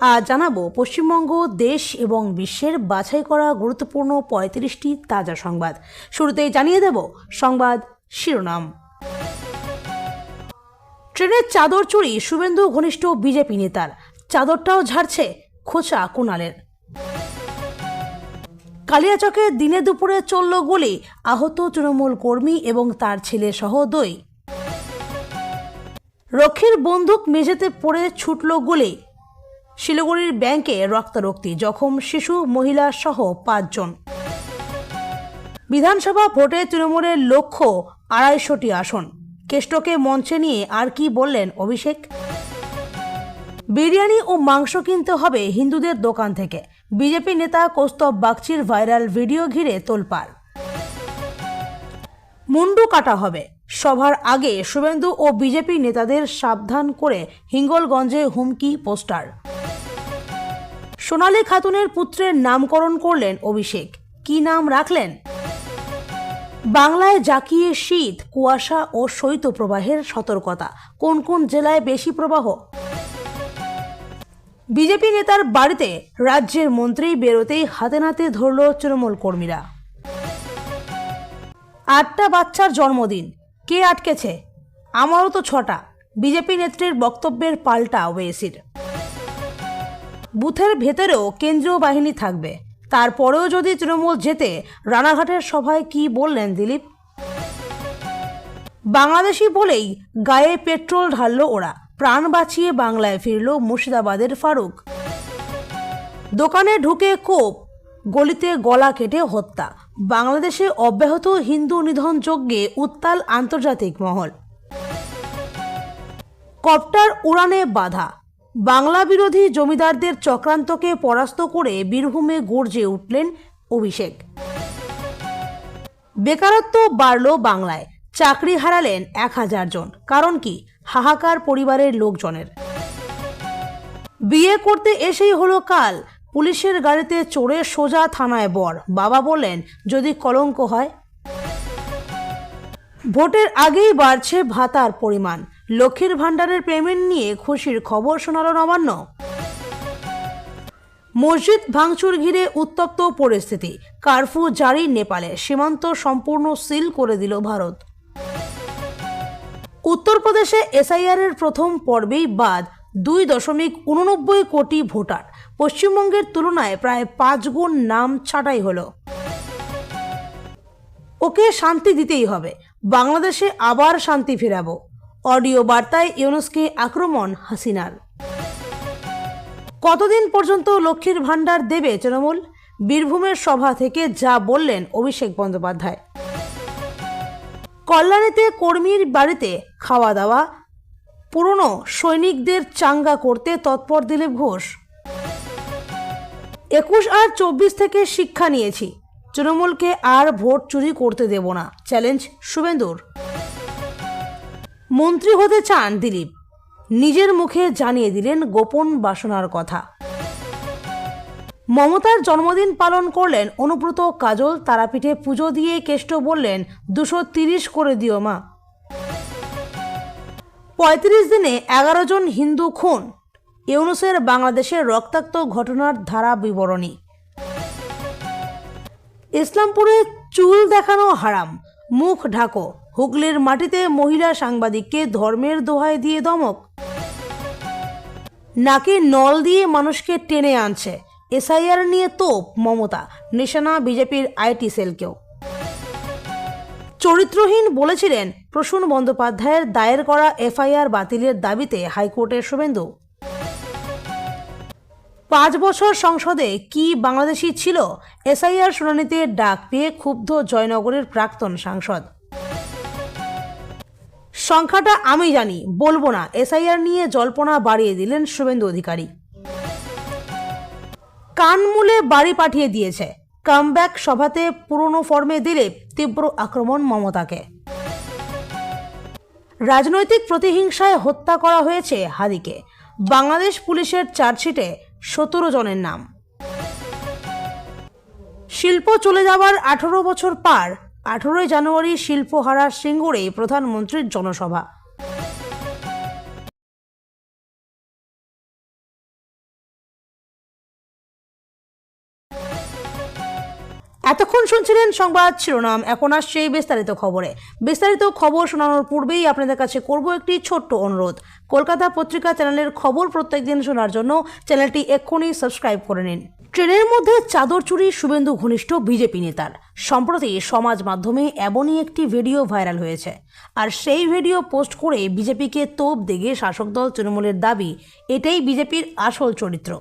আজ জানাবো পশ্চিমবঙ্গ দেশ এবং বিশ্বের বাছাই করা গুরুত্বপূর্ণ ৩৫টি তাজা সংবাদ। শুরুতেই জানিয়ে দেব সংবাদ শিরোনাম। ট্রেনের চাদর চুরি শুভেন্দু ঘনিষ্ঠ বিজেপি নেতার, চাদরটাও ঝাড়ছে খোঁচা কুণালের। কালিয়াচকে দিনে দুপুরে চলল গুলি, আহত তৃণমূল কর্মী এবং তার ছেলে সহ 2। রক্ষীর বন্দুক মেঝেতে পড়ে ছুটল গুলি, শিলিগুড়ির ব্যাংকে রক্তারক্তি, জখম শিশু মহিলা সহ 5 জন। বিধানসভা ভোটে তৃণমূলের লক্ষ্য 250টি আসন, কেষ্টকে মঞ্চে নিয়ে আর কি বললেন অভিষেক। বিরিয়ানি ও মাংস কিনতে হবে হিন্দুদের দোকান থেকে, বিজেপি নেতা কৌস্তব বাগচির ভাইরাল ভিডিও ঘিরে তোলপাড়। মুন্ডু কাটা হবে, সভার আগে শুভেন্দু ও বিজেপি নেতাদের সাবধান করে হিঙ্গলগঞ্জে হুমকি পোস্টার। সোনালী খাতুনের পুত্রের নামকরণ করলেন অভিষেক, কি নাম রাখলেন? বাংলায় জাঁকিয়ে শীত, কুয়াশা ও শৈত্যপ্রবাহের সতর্কতা, কোন কোন জেলায় বেশি প্রবাহ। বিজেপি নেতার বাড়িতে রাজ্যের মন্ত্রী বেরোতেই হাতে নাতে ধরল তৃণমূল কর্মীরা। 8টা বাচ্চার জন্মদিন, কে আটকেছে? আমারও তো 6টা, বিজেপি নেত্রীর বক্তব্যের পাল্টা ওয়েসির। বুথের ভেতরেও কেন্দ্রীয় বাহিনী থাকবে, তারপরেও যদি তৃণমূল জেতে, রানাঘাটের সভায় কি বললেন দিলীপ। বাংলাদেশি বলেই গায়ে পেট্রোল ঢালল ওরা, প্রাণ বাঁচিয়ে বাংলায় ফিরল মুর্শিদাবাদের ফারুক। দোকানে ঢুকে কোপ, গলিতে গলা কেটে হত্যা, বাংলাদেশে অব্যাহত হিন্দু নিধন যজ্ঞে উত্তাল আন্তর্জাতিক মহল। কপ্টার উড়ানে বাধা, বাংলা বিরোধী জমিদারদের চক্রান্তকে পরাস্ত করে বীরভূমে গর্জে উঠলেন অভিষেক। বেকারত্ব বাড়ল বাংলায়, চাকরি হারালেন 1000 জন, কারণ কি? হাহাকার পরিবারের লোকজনের। বিয়ে করতে এসেই হলো কাল, পুলিশের গাড়িতে চড়ে সোজা থানায় বর, বাবা বললেন যদি কলঙ্ক হয়। ভোটের আগেই বাড়ছে ভাতার পরিমাণ, লক্ষ্মীর ভাণ্ডারের পেমেন্ট নিয়ে খুশির খবর শোনাল নবান্ন। মসজিদ ভাঙচুর ঘিরে উত্তপ্ত পরিস্থিতি, কারফিউ জারি নেপালে, সীমান্ত সম্পূর্ণ সিল করে দিল ভারত। উত্তরপ্রদেশে এসআইআর-এর প্রথম পর্বেই বাদ 2.89 কোটি ভোটার, পশ্চিমবঙ্গের তুলনায় প্রায় 5 গুণ নাম ছাঁটাই হলো। ওকে শান্তি দিতেই হবে, বাংলাদেশে আবার শান্তি ফেরাবো, অডিও বার্তায় ইউনুসকে আক্রমণ হাসিনার। কতদিন পর্যন্ত লক্ষ্মীর ভাণ্ডার দেবে তৃণমূল? বীরভূমের সভা থেকে যা বললেন অভিষেক বন্দ্যোপাধ্যায়। কল্যাণীতে কর্মীর বাড়িতে খাওয়া দাওয়া, পুরনো সৈনিকদের চাঙ্গা করতে তৎপর দিলীপ ঘোষ। 21 আর 24 থেকে শিক্ষা নিয়েছি, তৃণমূলকে আর ভোট চুরি করতে দেব না, চ্যালেঞ্জ শুভেন্দুর। মন্ত্রী হতে চান দিলীপ, নিজের মুখে জানিয়ে দিলেন গোপন বাসনার কথা। মমতার জন্মদিন পালন করলেন অনুব্রত কাজল, তারাপীঠে পুজো দিয়ে কেষ্ট বললেন 230 করে দিও মা। 35 দিনে 11 জন হিন্দু খুন, ইউনুসের বাংলাদেশের রক্তাক্ত ঘটনার ধারা বিবরণী। ইসলামপুরে চুল দেখানো হারাম, মুখ ঢাকো, হুগলির মাটিতে মহিলা সাংবাদিককে ধর্মের দোহাই দিয়ে ধমক। নাকে নল দিয়ে মানুষকে টেনে আনছে, এসআইআর নিয়ে তোপ মমতা, নিশানা বিজেপির আইটি সেলকেও। চরিত্রহীন বলেছিলেন প্রসূন বন্দ্যোপাধ্যায়ের দায়ের করা এফআইআর বাতিলের দাবিতে হাইকোর্টের শুভেন্দু। 5 বছর সংসদে কি বাংলাদেশি ছিল? এসআইআর শুনানিতে ডাক পেয়ে ক্ষুব্ধ জয়নগরের প্রাক্তন সাংসদ। সংখ্যাটা আমি জানি, বলবো না, এসআইআর নিয়ে জল্পনা বাড়িয়ে দিলেন শুভেন্দু অধিকারী। কানমূলে বাড়ি পাঠিয়ে দিয়েছে, কামব্যাক সভাতে পুরনো ফর্মে দিলীপ, তীব্র আক্রমণ মমতাকে। রাজনৈতিক প্রতিহিংসায় হত্যা করা হয়েছে হাদিকে, বাংলাদেশ পুলিশের চার্জশিটে 17 জনের নাম। শিল্প চলে যাওয়ার 18 বছর পার, 18 জানুয়ারি শিল্পহারা সিঙ্গুরে প্রধানমন্ত্রীর জনসভা। এতক্ষণ শুনছিলেন সংবাদ শিরোনাম, এখন আসছে বিস্তারিত খবরে। বিস্তারিত খবর শোনানোর পূর্বেই আপনাদের কাছে করব একটি ছোট্ট অনুরোধ। কলকাতা পত্রিকা চ্যানেলের খবর প্রত্যেকদিন শোনার জন্য চ্যানেলটি এক্ষুনি সাবস্ক্রাইব করে নিন। ট্রেনের মধ্যে চাদর চুরি শুভেন্দু ঘনিষ্ঠ বিজেপি নেতার। সম্প্রতি সমাজ মাধ্যমে এমনই একটি ভিডিও ভাইরাল হয়েছে, আর সেই ভিডিও পোস্ট করে বিজেপিকে তোপ দেগে শাসক দল তৃণমূলের দাবি এটাই বিজেপির আসল চরিত্র।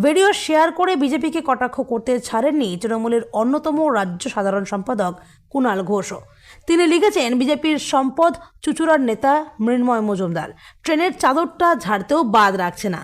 ভিডিও শেয়ার করে বিজেপিকে কটাক্ষ করতে ছাড়েননি তৃণমূলের অন্যতম রাজ্য সাধারণ সম্পাদক কুণাল ঘোষও। তিনি লিখেছেন, বিজেপির সম্পদ চুচুড়ার নেতা মৃন্ময় মজুমদার ট্রেনের চাদরটা ঝাড়তেও বাদ রাখছে না।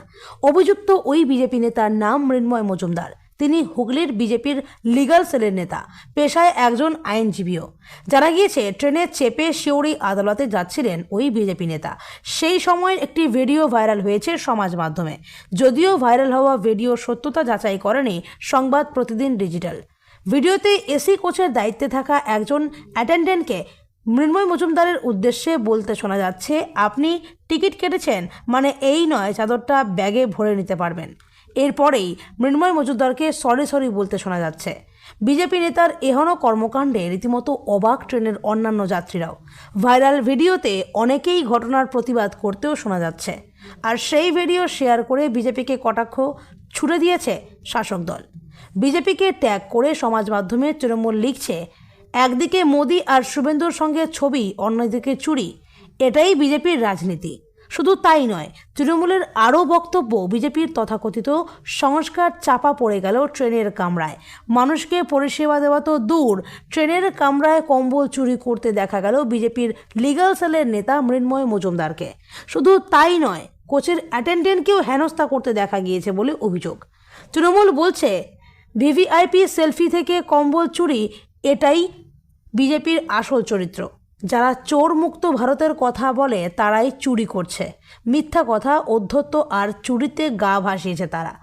অভিযুক্ত ওই বিজেপি নেতার নাম মৃন্ময় মজুমদার। তিনি হুগলির বিজেপির লিগাল সেলের নেতা, পেশায় একজন আইনজীবীও। জানা গিয়েছে, ট্রেনে চেপে শিউরি আদালতে যাচ্ছিলেন ওই বিজেপি নেতা। সেই সময়ের একটি ভিডিও ভাইরাল হয়েছে সমাজ মাধ্যমে। যদিও ভাইরাল হওয়া ভিডিও সত্যতা যাচাই করেনি সংবাদ প্রতিদিন ডিজিটাল। ভিডিওতে এসি কোচের দায়িত্বে থাকা একজন অ্যাটেন্ডেন্টকে মৃন্ময় মজুমদারের উদ্দেশ্যে বলতে শোনা যাচ্ছে, আপনি টিকিট কেটেছেন মানে এই নয় চাদরটা ব্যাগে ভরে নিতে পারবেন। এরপরেই মৃন্ময় মজুমদারকে সরি বলতে শোনা যাচ্ছে। বিজেপি নেতার এহেন কর্মকাণ্ডে রীতিমতো অবাক ট্রেনের অন্যান্য যাত্রীরাও। ভাইরাল ভিডিওতে অনেকেই ঘটনার প্রতিবাদ করতেও শোনা যাচ্ছে, আর সেই ভিডিও শেয়ার করে বিজেপিকে কটাক্ষ ছুড়ে দিয়েছে শাসক দল। বিজেপিকে ট্যাগ করে সমাজ মাধ্যমে তৃণমূল লিখছে, একদিকে মোদি আর শুভেন্দুর সঙ্গে ছবি, অন্যদিকে চুরি, এটাই বিজেপির রাজনীতি। শুধু তাই নয়, তৃণমূলের আরও বক্তব্য, বিজেপির তথাকথিত সংস্কার চাপা পড়ে গেল ট্রেনের কামরায়। মানুষকে পরিষেবা দেওয়া তো দূর, ট্রেনের কামরায় কম্বল চুরি করতে দেখা গেল বিজেপির লিগাল সেলের নেতা মৃন্ময় মজুমদারকে। শুধু তাই নয়, কোচের অ্যাটেন্ডেন্টকেও হেনস্থা করতে দেখা গিয়েছে বলে অভিযোগ। তৃণমূল বলছে, ভিভিআইপি সেলফি থেকে কম্বল চুরি, এটাই বিজেপির আসল চরিত্র। যারা চোর মুক্ত ভারতের কথা বলে তারাই চুরি করছে। মিথ্যা কথা, অধ্যত্ত আর চুরিতে গা ভাসিয়েছে তারা।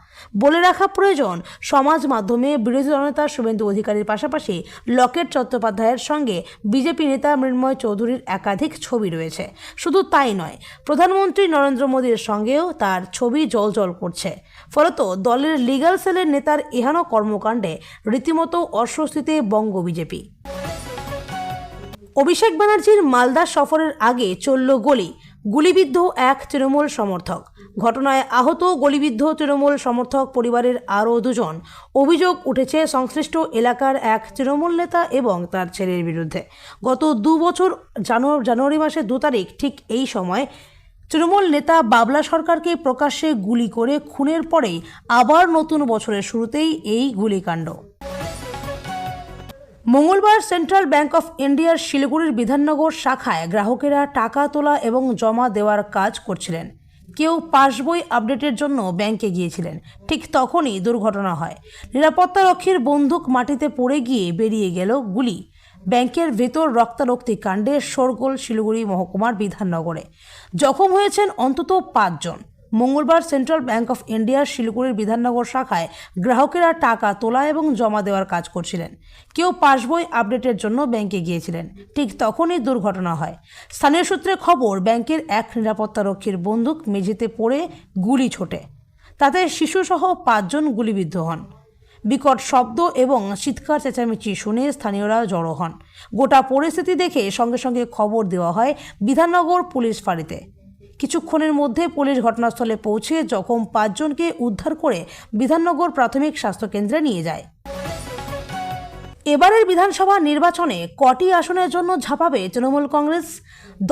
বলে রাখা প্রয়োজন, সমাজ মাধ্যমে বিরোধী দলনেতা শুভেন্দু অধিকারীর পাশাপাশি লকেট চট্টোপাধ্যায়ের সঙ্গে বিজেপি নেতা মৃন্ময় চৌধুরীর একাধিক ছবি রয়েছে। শুধু তাই নয়, প্রধানমন্ত্রী নরেন্দ্র মোদীর সঙ্গেও তার ছবি জ্বলজ্বল করছে। ফলত দলের লিগাল সেলের নেতার এহেন কর্মকাণ্ডে রীতিমতো অস্বস্তিতে বঙ্গ বিজেপি। অভিষেক ব্যানার্জির মালদা সফরের আগে চলল গুলিবিদ্ধ এক তৃণমূল সমর্থক। ঘটনায় আহত গুলিবিদ্ধ তৃণমূল সমর্থক পরিবারের আরও দুজন। অভিযোগ উঠেছে সংশ্লিষ্ট এলাকার এক তৃণমূল নেতা এবং তার ছেলের বিরুদ্ধে। গত 2 বছর জানুয়ারি মাসের 2 তারিখ ঠিক এই সময় তৃণমূল নেতা বাবলা সরকারকে প্রকাশ্যে গুলি করে খুনের পরেই আবার নতুন বছরের শুরুতেই এই গুলিকাণ্ড। মঙ্গলবার সেন্ট্রাল ব্যাংক অফ ইন্ডিয়ার শিলিগুড়ির বিধাননগর শাখায় গ্রাহকেরা টাকা তোলা এবং জমা দেওয়ার কাজ করছিলেন। কেউ পাসবই আপডেটের জন্য ব্যাংকে গিয়েছিলেন। ঠিক তখনই দুর্ঘটনা হয়। নিরাপত্তারক্ষীর বন্দুক মাটিতে পড়ে গিয়ে বেরিয়ে গেল গুলি। ব্যাংকের ভেতর রক্তারক্তি কাণ্ডে শোরগোল শিলিগুড়ি মহকুমার বিধাননগরে। জখম হয়েছেন অন্তত 5 জন। মঙ্গলবার সেন্ট্রাল ব্যাংক অফ ইন্ডিয়ার শিলিগুড়ির বিধাননগর শাখায় গ্রাহকেরা টাকা তোলা এবং জমা দেওয়ার কাজ করছিলেন। কেউ পাসবই আপডেটের জন্য ব্যাংকে গিয়েছিলেন। ঠিক তখনই দুর্ঘটনা হয়। স্থানীয় সূত্রে খবর, ব্যাংকের এক নিরাপত্তারক্ষীর বন্দুক মেঝেতে পড়ে গুলি ছোটে। তাতে শিশুসহ 5 জন গুলিবিদ্ধ হন। বিকট শব্দ এবং চিৎকার চেঁচামেচি শুনে স্থানীয়রা জড়ো হন। গোটা পরিস্থিতি দেখে সঙ্গে সঙ্গে খবর দেওয়া হয় বিধাননগর পুলিশ ফাঁড়িতে। কিছুক্ষণের মধ্যে পুলিশ ঘটনাস্থলে পৌঁছে জখম 5 জনকে উদ্ধার করে বিধাননগর প্রাথমিক স্বাস্থ্যকেন্দ্রে নিয়ে যায়। এবারের বিধানসভা নির্বাচনে কটি আসনের জন্য ঝাঁপাবে তৃণমূল কংগ্রেস?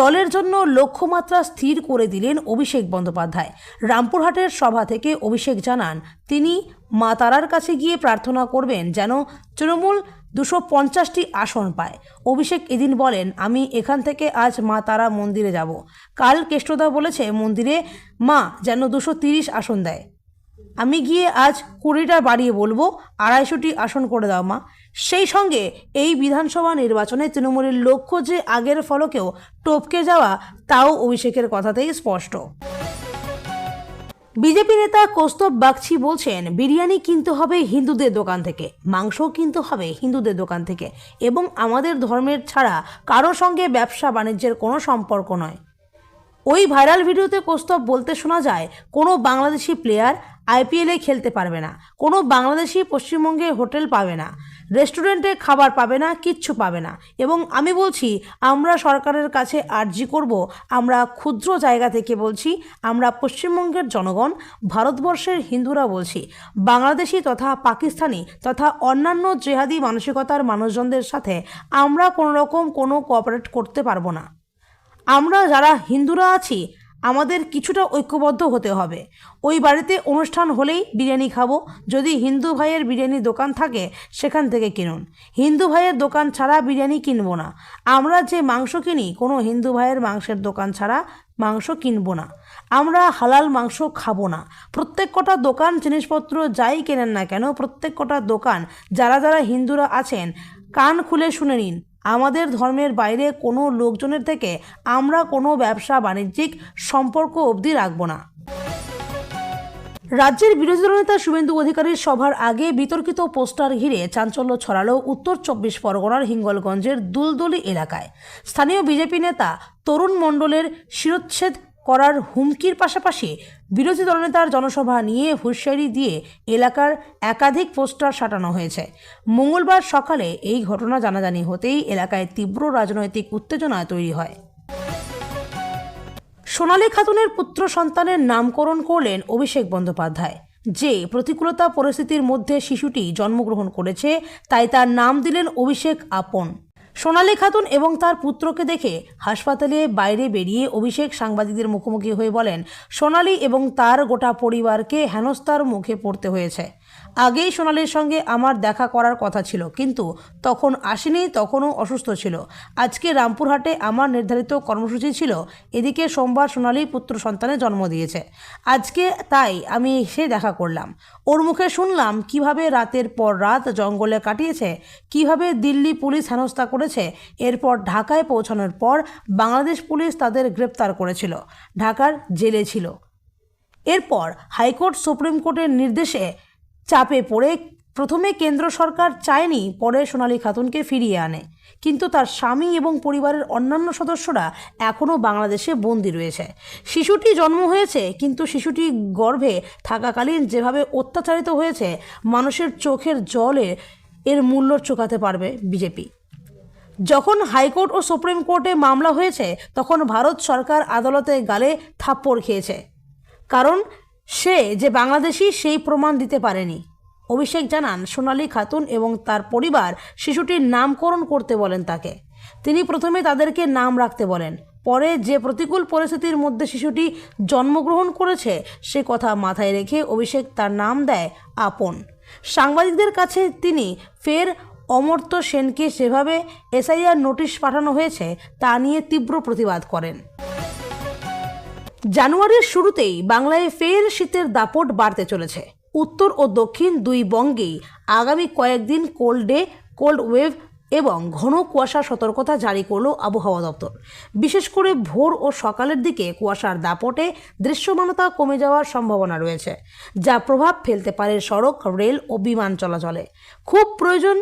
দলের জন্য লক্ষ্যমাত্রা স্থির করে দিলেন অভিষেক বন্দ্যোপাধ্যায়। রামপুরহাটের সভা থেকে অভিষেক জানান, তিনি মা তারার কাছে গিয়ে প্রার্থনা করবেন যেন তৃণমূল 250টি আসন পায়। অভিষেক এদিন বলেন, আমি এখান থেকে আজ মা তারা মন্দিরে যাব। কাল কেষ্টদা বলেছে মন্দিরে মা যেন 230 আসন দেয়। আমি গিয়ে আজ 20টা বাড়িয়ে বলবো 250টি আসন করে দাও মা। সেই সঙ্গে এই বিধানসভা নির্বাচনে তৃণমূলের লক্ষ্য যে আগের ফলকেও টপকে যাওয়া, তাও অভিষেকের কথাতেই স্পষ্ট। বিজেপি নেতা কৌস্তব বাগচি বলছেন, বিরিয়ানি কিনতে হবে হিন্দুদের দোকান থেকে, মাংস কিনতে হবে হিন্দুদের দোকান থেকে, এবং আমাদের ধর্মের ছাড়া কারো সঙ্গে ব্যবসা বাণিজ্যের কোনো সম্পর্ক নয়। ওই ভাইরাল ভিডিওতে কৌস্তব বলতে শোনা যায়, কোনো বাংলাদেশি প্লেয়ার IPL-এ খেলতে পারবে না, কোনো বাংলাদেশি পশ্চিমবঙ্গে হোটেল পাবে না, রেস্টুরেন্টে খাবার পাবে না, কিচ্ছু পাবে না। এবং আমি বলছি, আমরা সরকারের কাছে আর্জি করব, আমরা ক্ষুদ্র জায়গা থেকে বলছি, আমরা পশ্চিমবঙ্গের জনগণ, ভারতবর্ষের হিন্দুরা বলছি, বাংলাদেশি তথা পাকিস্তানি তথা অন্যান্য জেহাদি মানসিকতার মানুষজনদের সাথে আমরা কোনো রকম কোনো কোঅপারেট করতে পারবো না। আমরা যারা হিন্দুরা আছি আমাদের কিছুটা ঐক্যবদ্ধ হতে হবে। ওই বাড়িতে অনুষ্ঠান হলেই বিরিয়ানি খাবো, যদি হিন্দু ভাইয়ের বিরিয়ানির দোকান থাকে সেখান থেকে কিনুন। হিন্দু ভাইয়ের দোকান ছাড়া বিরিয়ানি কিনবো না। আমরা যে মাংস কিনি কোনো হিন্দু ভাইয়ের মাংসের দোকান ছাড়া মাংস কিনবো না। আমরা হালাল মাংস খাবো না। প্রত্যেক কটা দোকান জিনিসপত্র যাই কেনেন না কেন, প্রত্যেক কটা দোকান যারা যারা হিন্দুরা আছেন কান খুলে শুনে নিন, আমাদের ধর্মের বাইরে কোনো লোকজনের থেকে আমরা কোনো ব্যবসা বাণিজ্যিক সম্পর্ক অবধি রাখব না। রাজ্যের বিরোধী দলনেতা শুভেন্দু অধিকারীর সভার আগে বিতর্কিত পোস্টার ঘিরে চাঞ্চল্য ছড়ালো উত্তর 24 পরগনার হিঙ্গলগঞ্জের দুলদলি এলাকায়। স্থানীয় বিজেপি নেতা তরুণ মণ্ডলের শিরচ্ছেদ করার হুমকির পাশাপাশি বিরোধী দলনেতার জনসভা নিয়ে হুঁশিয়ারি দিয়ে এলাকার একাধিক পোস্টার সাঁটানো হয়েছে। মঙ্গলবার সকালে এই ঘটনা জানাজানি হতেই এলাকায় তীব্র রাজনৈতিক উত্তেজনা তৈরি হয়। সোনালী খাতুনের পুত্র সন্তানের নামকরণ করলেন অভিষেক বন্দ্যোপাধ্যায়। যে প্রতিকূলতা পরিস্থিতির মধ্যে শিশুটি জন্মগ্রহণ করেছে তাই তার নাম দিলেন অভিষেক আপন। সোনালী খাতুন এবং তার পুত্রকে দেখে হাসপাতালে বাইরে বেরিয়ে অভিষেক সাংবাদিকদের মুখোমুখি হয়ে বলেন, সোনালী এবং তার গোটা পরিবারকে হেনস্থার মুখে পড়তে হয়েছে। আগেই সোনালীর সঙ্গে আমার দেখা করার কথা ছিল, কিন্তু তখন আসেনি, তখনও অসুস্থ ছিল। আজকে রামপুরহাটে আমার নির্ধারিত কর্মসূচি ছিল, এদিকে সোমবার সোনালী পুত্র সন্তানের জন্ম দিয়েছে। আজকে তাই আমি এসে দেখা করলাম। ওর মুখে শুনলাম কিভাবে রাতের পর রাত জঙ্গলে কাটিয়েছে, কিভাবে দিল্লি পুলিশ হেনস্থা করেছে। এরপর ঢাকায় পৌঁছানোর পর বাংলাদেশ পুলিশ তাদের গ্রেপ্তার করেছিল, ঢাকার জেলে ছিল। এরপর হাইকোর্ট সুপ্রিম কোর্টের নির্দেশে চাপে পড়ে প্রথমে কেন্দ্র সরকার চায়নি, পরে সোনালী খাতুনকে ফিরিয়ে আনে, কিন্তু তার স্বামী এবং পরিবারের অন্যান্য সদস্যরা এখনও বাংলাদেশে বন্দী রয়েছে। শিশুটি জন্ম হয়েছে, কিন্তু শিশুটি গর্ভে থাকাকালীন যেভাবে অত্যাচারিত হয়েছে মানুষের চোখের জলে এর মূল্য চোকাতে পারবে বিজেপি। যখন হাইকোর্ট ও সুপ্রিম কোর্টে মামলা হয়েছে তখন ভারত সরকার আদালতে গালে থাপ্পড় খেয়েছে, কারণ সে যে বাংলাদেশি সেই প্রমাণ দিতে পারেনি। অভিষেক জানান, সোনালী খাতুন এবং তার পরিবার শিশুটির নামকরণ করতে বলেন তাকে। তিনি প্রথমে তাদেরকে নাম রাখতে বলেন, পরে যে প্রতিকূল পরিস্থিতির মধ্যে শিশুটি জন্মগ্রহণ করেছে সে কথা মাথায় রেখে অভিষেক তার নাম দেয় আপন। সাংবাদিকদের কাছে তিনি ফের অমর্ত্য সেনকে সেভাবে এসআইআর নোটিশ পাঠানো হয়েছে তা নিয়ে তীব্র প্রতিবাদ করেন। জানুয়ারির শুরুতেই বাংলায় ফের শীতের দাপট বাড়তে চলেছে। উত্তর ও দক্ষিণ দুই বঙ্গেই আগামী কয়েকদিন কোল্ড ওয়েভ এবং ঘন কুয়াশার সতর্কতা জারি করল আবহাওয়া দপ্তর। বিশেষ করে ভোর ও সকালের দিকে কুয়াশার দাপটে দৃশ্যমানতা কমে যাওয়ার সম্ভাবনা রয়েছে, যা প্রভাব ফেলতে পারে সড়ক, রেল ও বিমান চলাচলে। খুব প্রয়োজন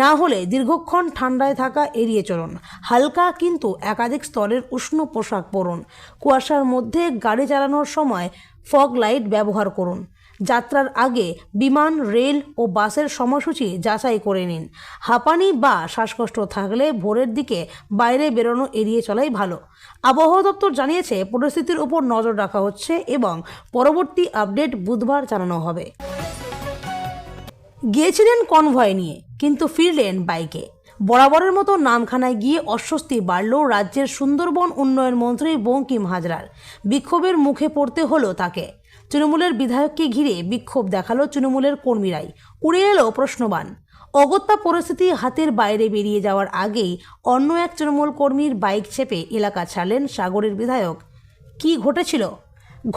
না হলে দীর্ঘক্ষণ ঠান্ডায় থাকা এড়িয়ে চলুন। হালকা কিন্তু একাধিক স্তরের উষ্ণ পোশাক পরুন। কুয়াশার মধ্যে গাড়ি চালানোর সময় ফগ লাইট ব্যবহার করুন। যাত্রার আগে বিমান, রেল ও বাসের সময়সূচি যাচাই করে নিন। হাঁপানি বা শ্বাসকষ্ট থাকলে ভোরের দিকে বাইরে বেরোনো এড়িয়ে চলাই ভালো। আবহাওয়া দপ্তর জানিয়েছে পরিস্থিতির উপর নজর রাখা হচ্ছে এবং পরবর্তী আপডেট বুধবার জানানো হবে। গিয়েছিলেন কনভয় নিয়ে, কিন্তু ফিরলেন বাইকে। বরাবরের মতো নামখানায় গিয়ে অস্বস্তি বাড়ল রাজ্যের সুন্দরবন উন্নয়ন মন্ত্রী বঙ্কিম হাজরার। বিক্ষোভের মুখে পড়তে হলো তাকে। তৃণমূলের বিধায়ককে ঘিরে বিক্ষোভ দেখালো তৃণমূলের কর্মীরাই। উড়ে এলো প্রশ্নবাণ। অগত্যা পরিস্থিতি হাতের বাইরে বেরিয়ে যাওয়ার আগেই অন্য এক তৃণমূল কর্মীর বাইক চেপে এলাকা ছাড়লেন সাগরের বিধায়ক। কি ঘটেছিল?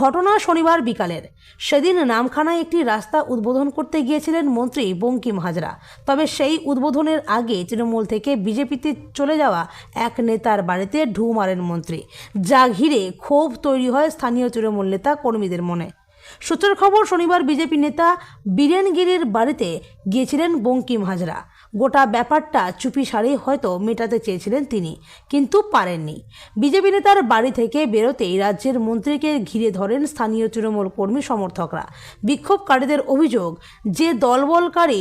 ঘটনা শনিবার বিকালের। সেদিন নামখানায় একটি রাস্তা উদ্বোধন করতে গিয়েছিলেন মন্ত্রী বঙ্কিম হাজরা। তবে সেই উদ্বোধনের আগে তৃণমূল থেকে বিজেপিতে চলে যাওয়া এক নেতার বাড়িতে ঢু মারেন মন্ত্রী, যা ঘিরে ক্ষোভ তৈরি হয় স্থানীয় তৃণমূল নেতা কর্মীদের মনে। সূত্রের খবর, শনিবার বিজেপি নেতা বীরেন গিরির বাড়িতে গিয়েছিলেন বঙ্কিম হাজরা। গোটা ব্যাপারটা চুপি সারে হয়তো মেটাতে চেয়েছিলেন তিনি, কিন্তু পারেননি। বিজেপি নেতার বাড়ি থেকে বেরোতেই রাজ্যের মন্ত্রীকে ঘিরে ধরেন স্থানীয় তৃণমূল কর্মী সমর্থকরা। বিক্ষোভকারীদের অভিযোগ, যে দলবলকারী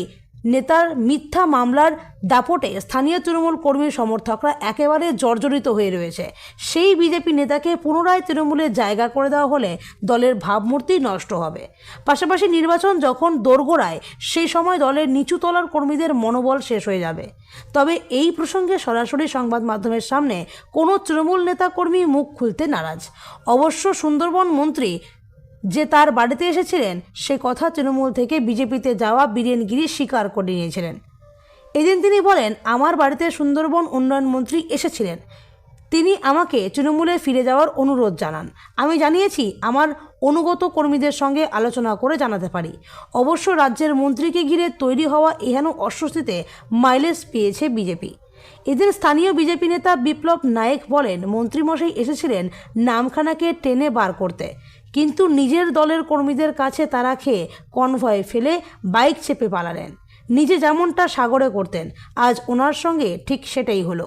নেতার মিথ্যা মামলার দাপটে স্থানীয় তৃণমূল কর্মী সমর্থকরা একেবারে জর্জরিত হয়ে রয়েছে। সেই বিজেপি নেতাকে পুনরায় তৃণমূলের জায়গা করে দেওয়া হলে দলের ভাবমূর্তি নষ্ট হবে। পাশাপাশি নির্বাচন যখন দোরগোড়ায় সেই সময় দলের নিচু তলার কর্মীদের মনোবল শেষ হয়ে যাবে। তবে এই প্রসঙ্গে সরাসরি সংবাদ মাধ্যমের সামনে কোনো তৃণমূল নেতা কর্মী মুখ খুলতে নারাজ। অবশ্য সুন্দরবন মন্ত্রী যে তার বাড়িতে এসেছিলেন সে কথা তৃণমূল থেকে বিজেপিতে যাওয়া বীরেন গিরি স্বীকার করে নিয়েছিলেন। এদিন তিনি বলেন, আমার বাড়িতে সুন্দরবন উন্নয়ন মন্ত্রী এসেছিলেন, তিনি আমাকে তৃণমূলে ফিরে যাওয়ার অনুরোধ জানান। আমি জানিয়েছি আমার অনুগত কর্মীদের সঙ্গে আলোচনা করে জানাতে পারি। অবশ্য রাজ্যের মন্ত্রীকে ঘিরে তৈরি হওয়া এহেন অস্বস্তিতে মাইলেজ পেয়েছে বিজেপি। এদিন স্থানীয় বিজেপি নেতা বিপ্লব নায়েক বলেন, মন্ত্রীমশাই এসেছিলেন নামখানাকে টেনে বার করতে, কিন্তু নিজের দলের কর্মীদের কাছে তারা খেয়ে কনভয় ফেলে বাইক চেপে পালালেন। নিজে যেমনটা সাগরে করতেন, আজ ওনার সঙ্গে ঠিক সেটাই হলো।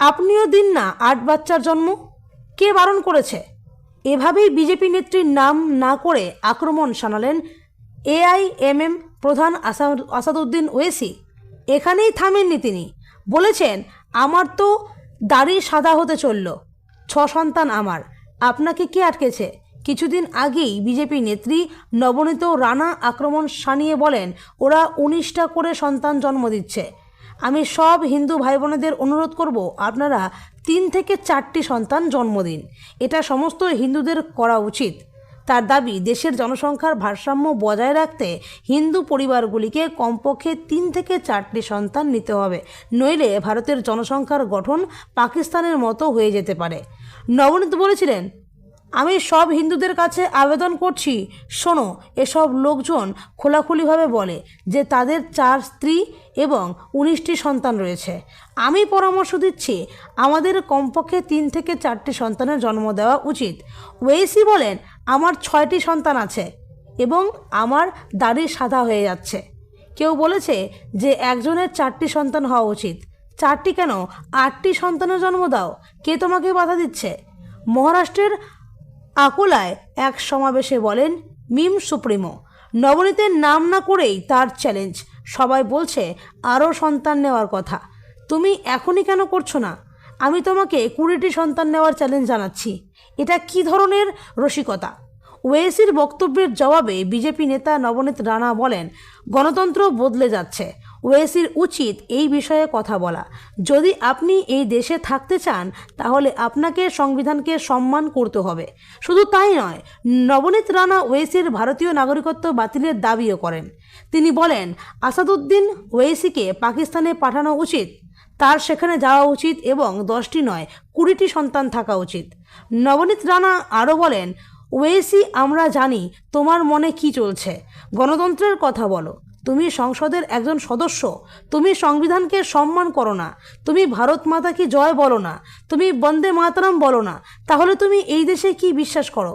আপনিও দিন না 8 বাচ্চার জন্ম, কে বারণ করেছে? এভাবেই বিজেপি নেত্রীর নাম না করে আক্রমণ শানালেন এআইএমএম প্রধান আসাদুদ্দিন ওয়েসি। এখানেই থামেননি তিনি, বলেছেন, আমার তো দাড়ি সাদা হতে চলল, 6 সন্তান আমার, আপনাকে কে আটকেছে? কিছুদিন আগেই বিজেপি নেত্রী নবনীত রানা আক্রমণ শানিয়ে বলেন, ওরা 19টা করে সন্তান জন্ম দিচ্ছে। আমি সব হিন্দু ভাই বোনেদের অনুরোধ করব, আপনারা 3 থেকে 4টি সন্তান জন্ম দিন, এটা সমস্ত হিন্দুদের করা উচিত। তার দাবি, দেশের জনসংখ্যার ভারসাম্য বজায় রাখতে হিন্দু পরিবারগুলিকে কমপক্ষে 3 থেকে 4টি সন্তান নিতে হবে, নইলে ভারতের জনসংখ্যার গঠন পাকিস্তানের মতো হয়ে যেতে পারে। নবনীত বলেছিলেন, আমি সব হিন্দুদের কাছে আবেদন করছি, শোনো, এসব লোকজন খোলাখুলিভাবে বলে যে তাদের 4 স্ত্রী এবং 19টি সন্তান রয়েছে। আমি পরামর্শ দিচ্ছি, আমাদের কমপক্ষে 3 থেকে 4টি সন্তানের জন্ম দেওয়া উচিত। ওয়েসি বলেন, আমার 6টি সন্তান আছে এবং আমার দাড়ি সাদা হয়ে যাচ্ছে। কেউ বলেছে যে একজনের 4টি সন্তান হওয়া উচিত। 4টি কেন, 8টি সন্তানের জন্ম দাও, কে তোমাকে বাধা দিচ্ছে? মহারাষ্ট্রের আকোলায় এক সমাবেশে বলেন মিম সুপ্রিমো, নবনীতের নাম না করেই তার চ্যালেঞ্জ। সবাই বলছে আরও সন্তান নেওয়ার কথা, তুমি এখনই কেন করছো না? আমি তোমাকে 20টি সন্তান নেওয়ার চ্যালেঞ্জ জানাচ্ছি। এটা কি ধরনের রসিকতা? ওয়েসির বক্তব্যের জবাবে বিজেপি নেতা নবনীত রানা বলেন, গণতন্ত্র বদলে যাচ্ছে, ওয়েসির উচিত এই বিষয়ে কথা বলা। যদি আপনি এই দেশে থাকতে চান তাহলে আপনাকে সংবিধানকে সম্মান করতে হবে। শুধু তাই নয়, নবনীত রানা ওয়েসির ভারতীয় নাগরিকত্ব বাতিলের দাবিও করেন। তিনি বলেন, আসাদুদ্দিন ওয়েসিকে পাকিস্তানে পাঠানো উচিত, তার সেখানে যাওয়া উচিত এবং 10টি নয় 20টি সন্তান থাকা উচিত। নবনীত রানা আরও বলেন, ওয়েসি, আমরা জানি তোমার মনে কি চলছে, গণতন্ত্রের কথা বলো, তুমি সংসদের একজন সদস্য, তুমি সংবিধানকে সম্মান করো না, তুমি ভারত মাতা কি জয় বলো না, তুমি বন্দে মাতরম বলো না, তাহলে তুমি এই দেশে কি বিশ্বাস করো?